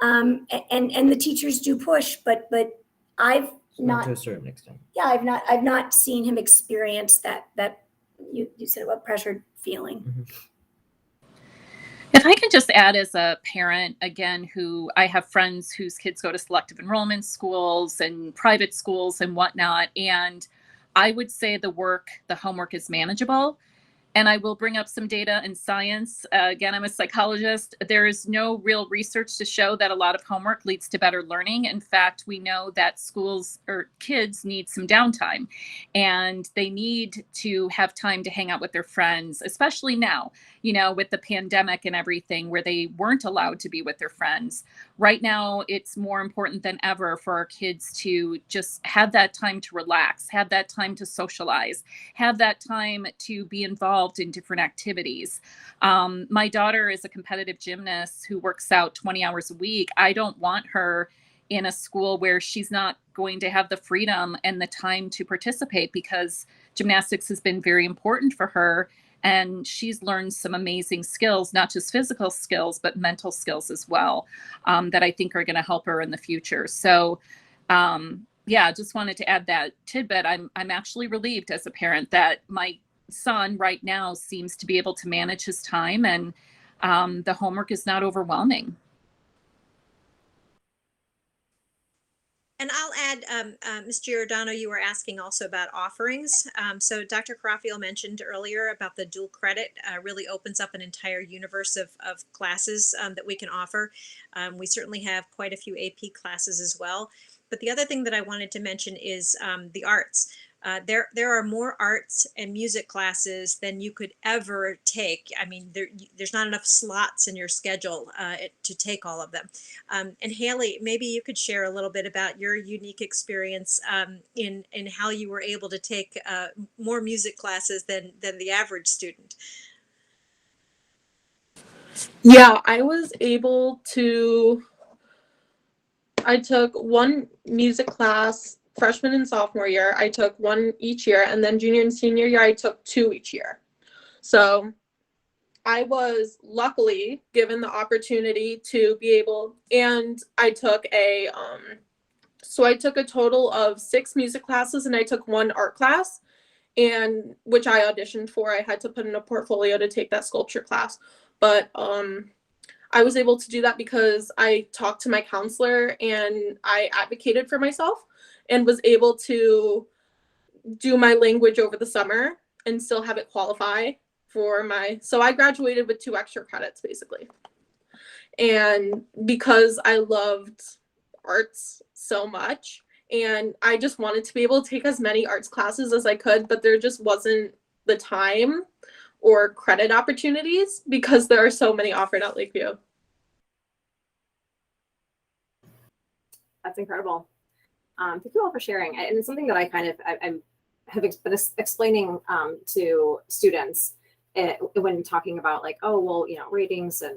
the teachers do push, but I've Not to not. a certain extent. Yeah, I've not seen him experience that you said about pressured feeling. Mm-hmm. If I can just add, as a parent, again, who I have friends whose kids go to selective enrollment schools and private schools and whatnot, and I would say the homework is manageable. And I will bring up some data and science. Again, I'm a psychologist. There is no real research to show that a lot of homework leads to better learning. In fact, we know that schools or kids need some downtime, and they need to have time to hang out with their friends, especially now, with the pandemic and everything, where they weren't allowed to be with their friends. Right now, it's more important than ever for our kids to just have that time to relax, have that time to socialize, have that time to be involved in different activities. My daughter is a competitive gymnast who works out 20 hours a week. I don't want her in a school where she's not going to have the freedom and the time to participate, because gymnastics has been very important for her. And she's learned some amazing skills, not just physical skills, but mental skills as well, that I think are going to help her in the future. So, just wanted to add that tidbit. I'm actually relieved as a parent that my son right now seems to be able to manage his time, and the homework is not overwhelming. And I'll add, Ms. Giordano, you were asking also about offerings. So Dr. Carafiel mentioned earlier about the dual credit really opens up an entire universe of classes that we can offer. We certainly have quite a few AP classes as well. But the other thing that I wanted to mention is the arts. There are more arts and music classes than you could ever take. I mean, there's not enough slots in your schedule to take all of them. And Haley, maybe you could share a little bit about your unique experience in how you were able to take more music classes than the average student. Yeah, I took one music class freshman and sophomore year, I took one each year, and then junior and senior year, I took two each year. So I was luckily given the opportunity to be able, and I took so I took a total of 6 music classes, and I took 1 art class, and which I auditioned for. I had to put in a portfolio to take that sculpture class, but I was able to do that because I talked to my counselor and I advocated for myself and was able to do my language over the summer and still have it qualify for so I graduated with 2 extra credits basically. And because I loved arts so much, and I just wanted to be able to take as many arts classes as I could, but there just wasn't the time or credit opportunities because there are so many offered at Lakeview. That's incredible. Thank you all for sharing. And it's something that I have been explaining to students when talking about like, oh, well, ratings and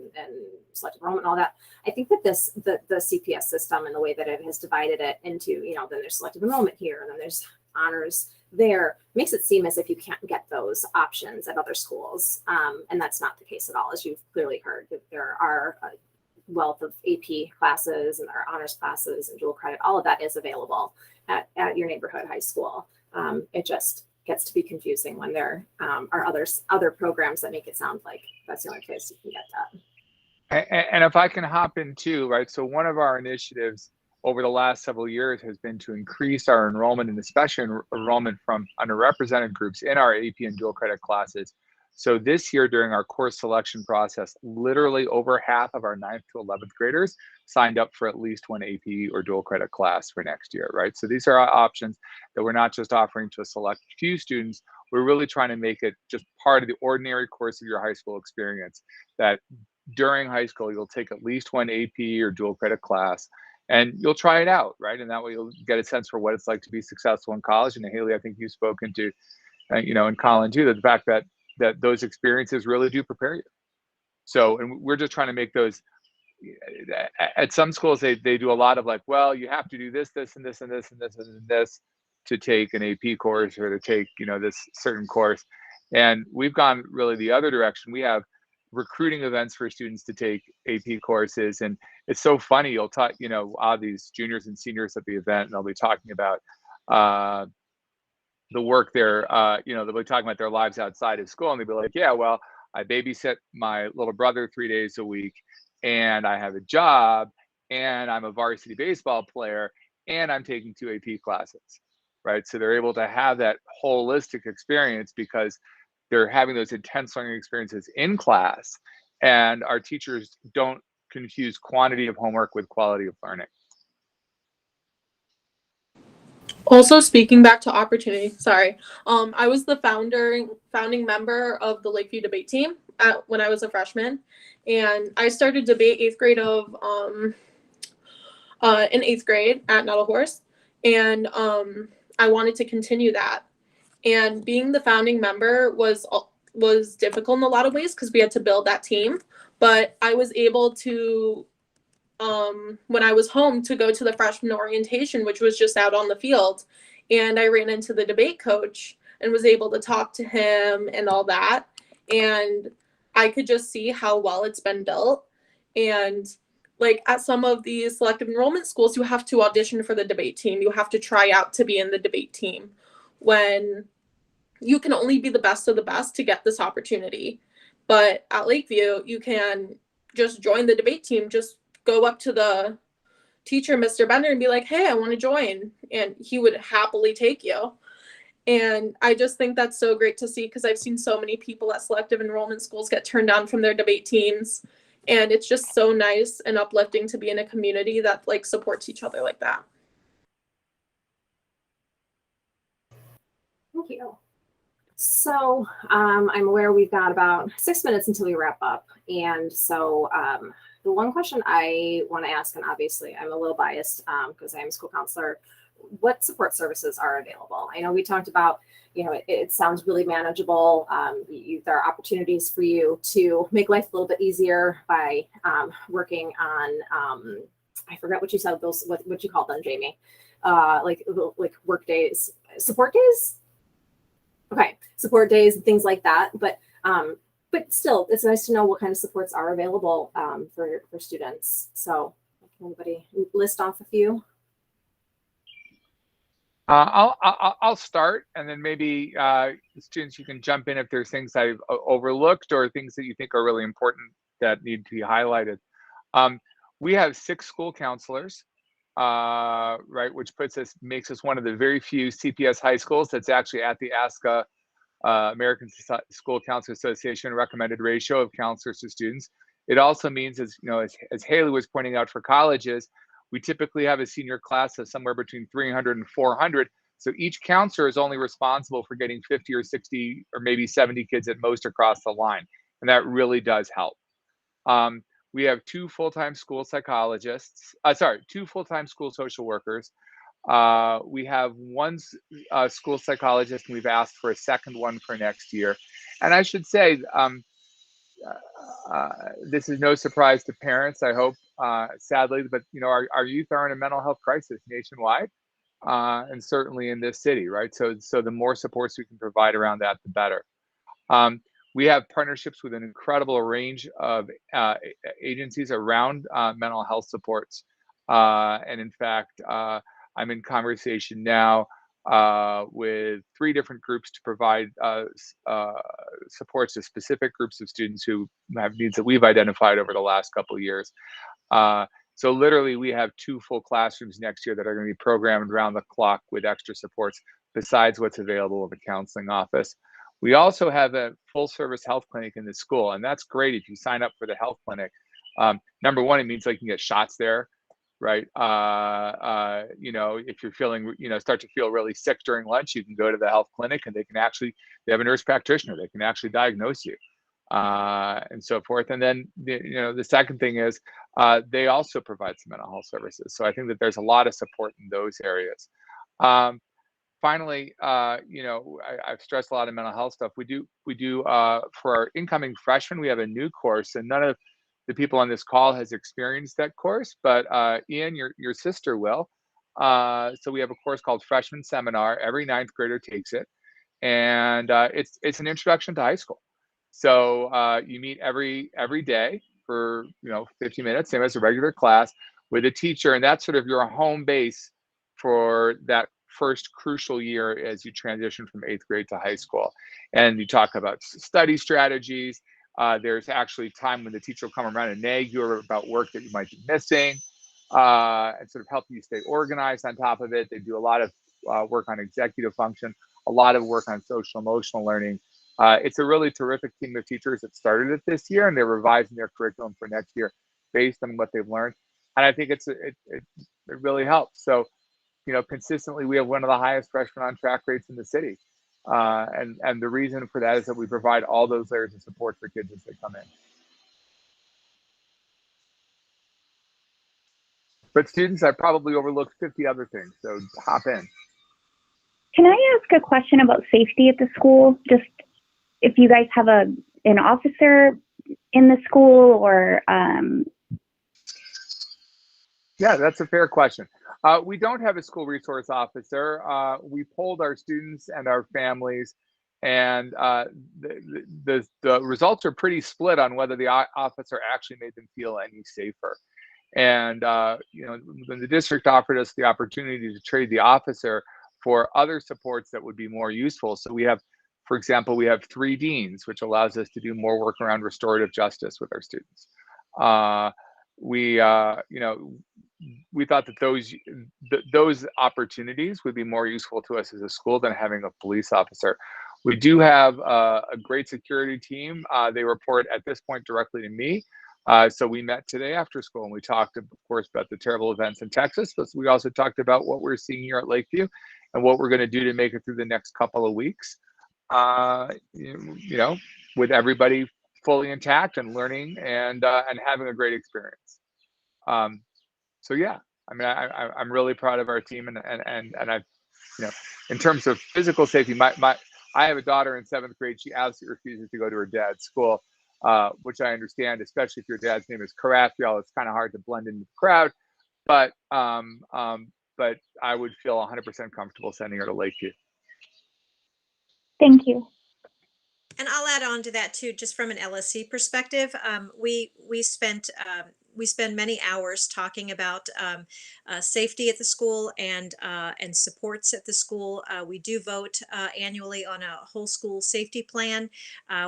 selective enrollment and all that. I think that the CPS system and the way that it has divided it into, then there's selective enrollment here and then there's honors there makes it seem as if you can't get those options at other schools. And that's not the case at all. As you've clearly heard, there are a wealth of AP classes and there are honors classes and dual credit. All of that is available at your neighborhood high school. It just gets to be confusing when there are other programs that make it sound like that's the only place you can get that. And if I can hop in too, right? So one of our initiatives over the last several years has been to increase our enrollment, and especially enrollment from underrepresented groups in our AP and dual credit classes. So this year during our course selection process, literally over half of our 9th to 11th graders signed up for at least one AP or dual credit class for next year, right? So these are our options that we're not just offering to a select few students. We're really trying to make it just part of the ordinary course of your high school experience, that during high school, you'll take at least one AP or dual credit class and you'll try it out, right? And that way you'll get a sense for what it's like to be successful in college. And Haley, I think you've spoken to, and Colin too, that the fact that those experiences really do prepare you. So, and we're just trying to make those, at some schools, they do a lot of like, well, you have to do this, this, and this, and this, and this, and this to take an AP course or to take, this certain course. And we've gone really the other direction. We have recruiting events for students to take AP courses. And it's so funny. You'll talk, all these juniors and seniors at the event, and they'll be talking about the work they'll be talking about their lives outside of school. And they'll be like, yeah, well, I babysit my little brother 3 days a week, and I have a job, and I'm a varsity baseball player, and I'm taking 2 AP classes, right? So they're able to have that holistic experience because they're having those intense learning experiences in class, and our teachers don't confuse quantity of homework with quality of learning. Also, speaking back to opportunity, I was the founding member of the Lakeview debate team when I was a freshman, and I started debate in 8th grade at Nettelhorst, and I wanted to continue that. And being the founding member was difficult in a lot of ways because we had to build that team, but I was able to, when I was home, to go to the freshman orientation, which was just out on the field, and I ran into the debate coach and was able to talk to him and all that, and I could just see how well it's been built. And like at some of these selective enrollment schools, you have to audition for the debate team. You have to try out to be in the debate team, when you can only be the best of the best to get this opportunity. But at Lakeview, you can just join the debate team. Just go up to the teacher, Mr. Bender, and be like, hey, I want to join. And he would happily take you. And I just think that's so great to see, because I've seen so many people at selective enrollment schools get turned down from their debate teams. And it's just so nice and uplifting to be in a community that like supports each other like that. Thank you. So I'm aware we've got about 6 minutes until we wrap up. And so the one question I want to ask, and obviously I'm a little biased because I am a school counselor, what support services are available? I know we talked about, it sounds really manageable. There are opportunities for you to make life a little bit easier by working on, I forgot what you said, what you called them, Jamie. like work days, support days. Okay, support days and things like that. But still, it's nice to know what kind of supports are available for students. So, can anybody list off a few? I'll start, and then maybe students, you can jump in if there's things I've overlooked or things that you think are really important that need to be highlighted. We have 6 school counselors, right, which makes us one of the very few CPS high schools that's actually at the ASCA, American School Counselor Association recommended ratio of counselors to students. It also means, as Haley was pointing out, for colleges, we typically have a senior class of somewhere between 300 and 400. So each counselor is only responsible for getting 50 or 60 or maybe 70 kids at most across the line. And that really does help. We have 2 full-time school psychologists, 2 full-time school social workers. We have 1 school psychologist, and we've asked for a second one for next year. And I should say, this is no surprise to parents, I hope, sadly, but our youth are in a mental health crisis nationwide, and certainly in this city, right? So the more supports we can provide around that, the better. We have partnerships with an incredible range of agencies around mental health supports. And in fact, I'm in conversation now with 3 different groups to provide supports to specific groups of students who have needs that we've identified over the last couple of years. So literally, we have 2 full classrooms next year that are going to be programmed around the clock with extra supports besides what's available in the counseling office. We also have a full-service health clinic in the school, and that's great if you sign up for the health clinic. Number one, it means you can get shots there, right? If you're feeling, start to feel really sick during lunch, you can go to the health clinic, and they have a nurse practitioner. They can actually diagnose you, and so forth. And then, the second thing is they also provide some mental health services. So I think that there's a lot of support in those areas. Finally, I've stressed a lot of mental health stuff. We do for our incoming freshmen, we have a new course, and none of the people on this call has experienced that course, but Ian, your sister will. So we have a course called Freshman Seminar. Every 9th grader takes it, and it's an introduction to high school. So you meet every day for 50 minutes, same as a regular class, with a teacher, and that's sort of your home base for that first crucial year as you transition from 8th grade to high school. And you talk about study strategies. There's actually time when the teacher will come around and nag you about work that you might be missing, and sort of help you stay organized on top of it. They do a lot of work on executive function, a lot of work on social emotional learning. It's a really terrific team of teachers that started it this year, and they're revising their curriculum for next year based on what they've learned. And I think it really helps. So, consistently, we have one of the highest freshman on track rates in the city. And the reason for that is that we provide all those layers of support for kids as they come in. But students, I probably overlooked 50 other things, so hop in. Can I ask a question about safety at the school? Just if you guys have an officer in the school or Yeah, that's a fair question. We don't have a school resource officer. We polled our students and our families, and the results are pretty split on whether the officer actually made them feel any safer. And when the district offered us the opportunity to trade the officer for other supports that would be more useful. So we have, for example, we have 3 deans, which allows us to do more work around restorative justice with our students. We thought that those opportunities would be more useful to us as a school than having a police officer. We do have a great security team. They report at this point directly to me. So we met today after school, and we talked, of course, about the terrible events in Texas, but we also talked about what we're seeing here at Lakeview and what we're going to do to make it through the next couple of weeks, with everybody fully intact and learning and having a great experience. So yeah, I mean, I'm really proud of our team, and I, in terms of physical safety, I have a daughter in 7th grade. She absolutely refuses to go to her dad's school, which I understand, especially if your dad's name is Carathiel. It's kind of hard to blend into the crowd, but but I would feel 100% comfortable sending her to Lakeview. Thank you. And I'll add on to that too, just from an LSC perspective. We spend many hours talking about safety at the school and supports at the school. We do vote annually on a whole school safety plan.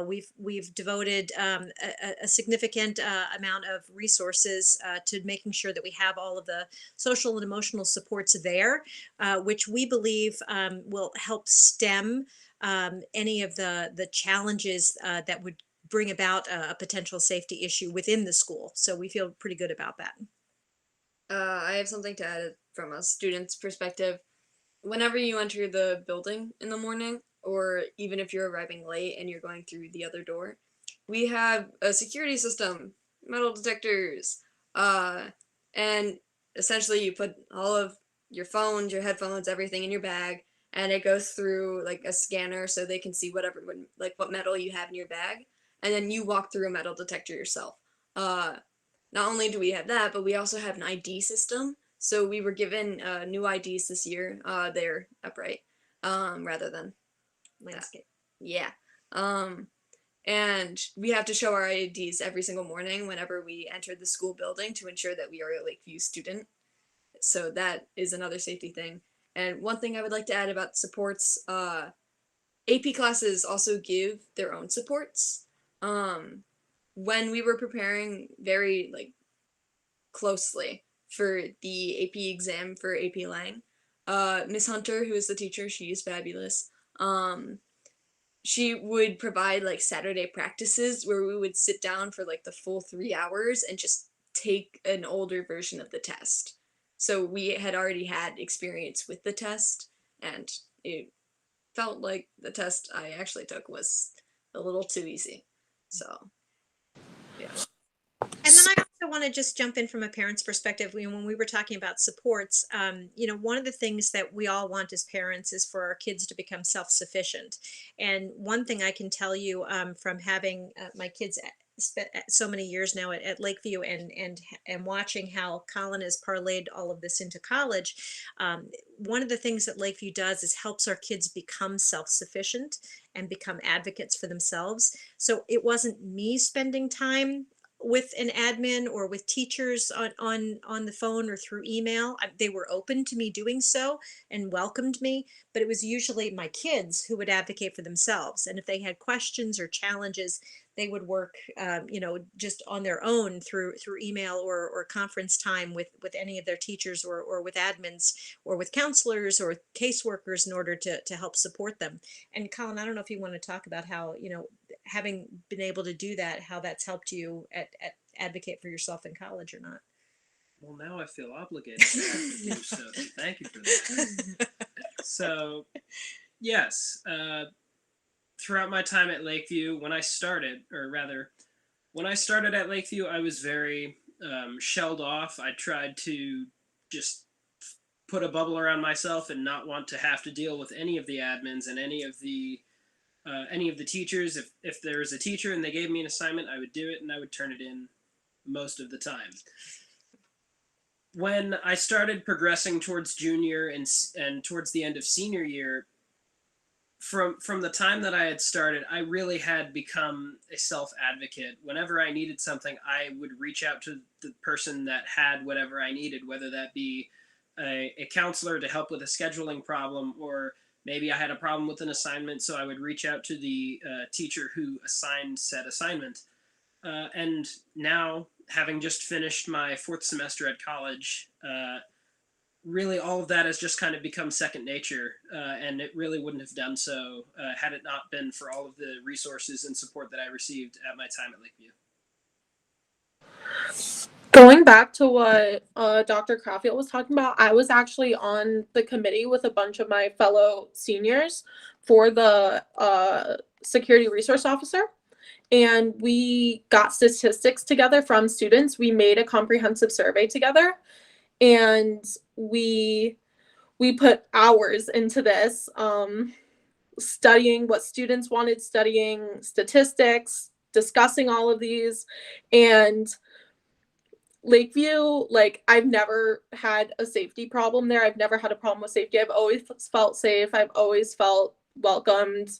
We've devoted a significant amount of resources to making sure that we have all of the social and emotional supports there, which we believe will help stem any of the challenges that would bring about a potential safety issue within the school. So we feel pretty good about that. I have something to add from a student's perspective. Whenever you enter the building in the morning, or even if you're arriving late and you're going through the other door, we have a security system, metal detectors, and essentially you put all of your phones, your headphones, everything in your bag, and it goes through like a scanner so they can see whatever, like what metal you have in your bag, and then you walk through a metal detector yourself. Not only do we have that, but we also have an ID system. So we were given new IDs this year. They're upright, rather than landscape. Yeah. And we have to show our IDs every single morning whenever we enter the school building to ensure that we are a Lakeview student. So that is another safety thing. And one thing I would like to add about supports, AP classes also give their own supports. When we were preparing very closely for the AP exam for AP Lang, Miss Hunter, who is the teacher, she is fabulous. She would provide Saturday practices where we would sit down for the full 3 hours and just take an older version of the test. So we had already had experience with the test, and it felt like the test I actually took was a little too easy. So, yeah. And then I also want to just jump in from a parent's perspective. When we were talking about supports, one of the things that we all want as parents is for our kids to become self-sufficient. And one thing I can tell you from having my kids spent so many years now at Lakeview and watching how Colin has parlayed all of this into college, one of the things that Lakeview does is helps our kids become self-sufficient and become advocates for themselves. So it wasn't me spending time with an admin or with teachers on the phone or through email. They were open to me doing so and welcomed me, but it was usually my kids who would advocate for themselves. And if they had questions or challenges, they would work, just on their own through email or conference time with any of their teachers or with admins or with counselors or caseworkers in order to help support them. And Colin, I don't know if you want to talk about how, having been able to do that, how that's helped you at advocate for yourself in college or not. Well, now I feel obligated to have to do so. Thank you for that. So, yes, throughout my time at Lakeview, when I started at Lakeview, I was very shelled off. I tried to just put a bubble around myself and not want to have to deal with any of the admins and any of the teachers. If there was a teacher and they gave me an assignment, I would do it and I would turn it in most of the time. When I started progressing towards junior and towards the end of senior year, from the time that I had started, I really had become a self-advocate. Whenever I needed something, I would reach out to the person that had whatever I needed, whether that be a counselor to help with a scheduling problem, or maybe I had a problem with an assignment, so I would reach out to the teacher who assigned said assignment. And now, having just finished my 4th semester at college, really all of that has just kind of become second nature, and it really wouldn't have done so had it not been for all of the resources and support that I received at my time at Lakeview. Going back to what Dr. Craffield was talking about, I was actually on the committee with a bunch of my fellow seniors for the security resource officer, and we got statistics together from students. We made a comprehensive survey together, and we put hours into this, studying what students wanted studying, statistics, discussing all of these, and Lakeview, like I've never had a safety problem there. I've never had a problem with safety. I've always felt safe. I've always felt welcomed,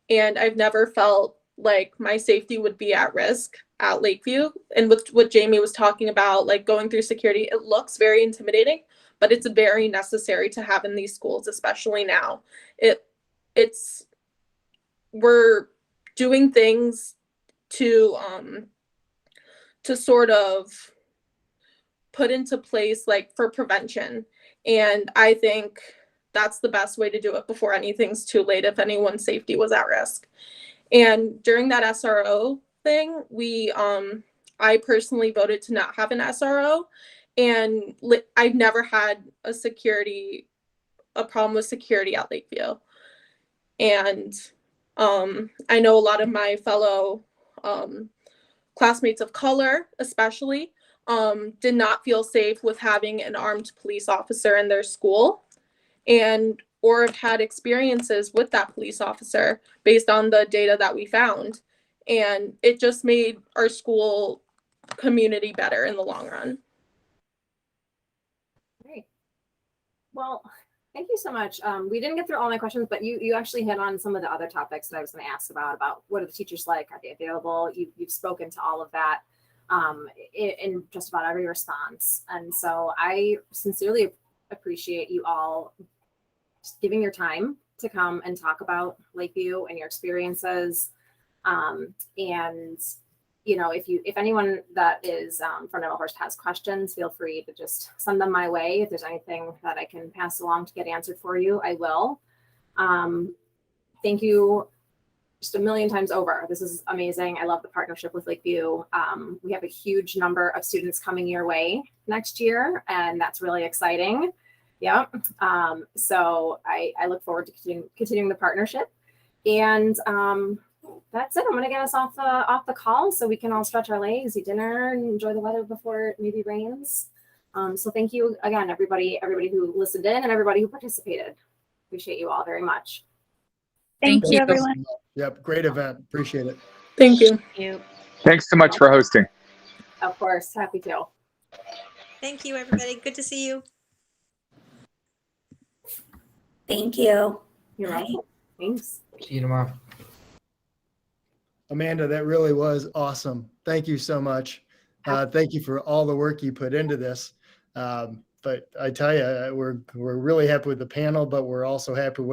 and I've never felt like my safety would be at risk at Lakeview. And with what Jamie was talking about, like going through security, it looks very intimidating, but it's very necessary to have in these schools, especially now. It's we're doing things to sort of put into place like for prevention, and I think that's the best way to do it before anything's too late if anyone's safety was at risk. And during that SRO thing, I personally voted to not have an SRO, and I've never had a problem with security at Lakeview. And I know a lot of my fellow classmates of color, especially, did not feel safe with having an armed police officer in their school, or have had experiences with that police officer based on the data that we found. And it just made our school community better in the long run. Great. Well, thank you so much. We didn't get through all my questions, but you actually hit on some of the other topics that I was going to ask about what are the teachers like? Are they available? You've spoken to all of that in just about every response. And so I sincerely appreciate you all just giving your time to come and talk about Lakeview and your experiences. And if anyone that is from Nettelhorst has questions, feel free to just send them my way. If there's anything that I can pass along to get answered for you, I will. Thank you just a million times over. This is amazing. I love the partnership with Lakeview. We have a huge number of students coming your way next year, and that's really exciting. Yeah. So I look forward to continuing the partnership. And that's it. I'm going to get us off the call so we can all stretch our legs, eat dinner, and enjoy the weather before it maybe rains. So thank you again, everybody who listened in and everybody who participated. Appreciate you all very much. Thank you, everyone. Yep, great event. Appreciate it. Thank you. Thank you. Thanks so much for hosting. Of course. Happy to. Thank you, everybody. Good to see you. Thank you. You're Bye. welcome. Thanks. See you tomorrow. Amanda, that really was awesome. Thank you so much. Thank you for all the work you put into this. But I tell you, we're really happy with the panel, but we're also happy with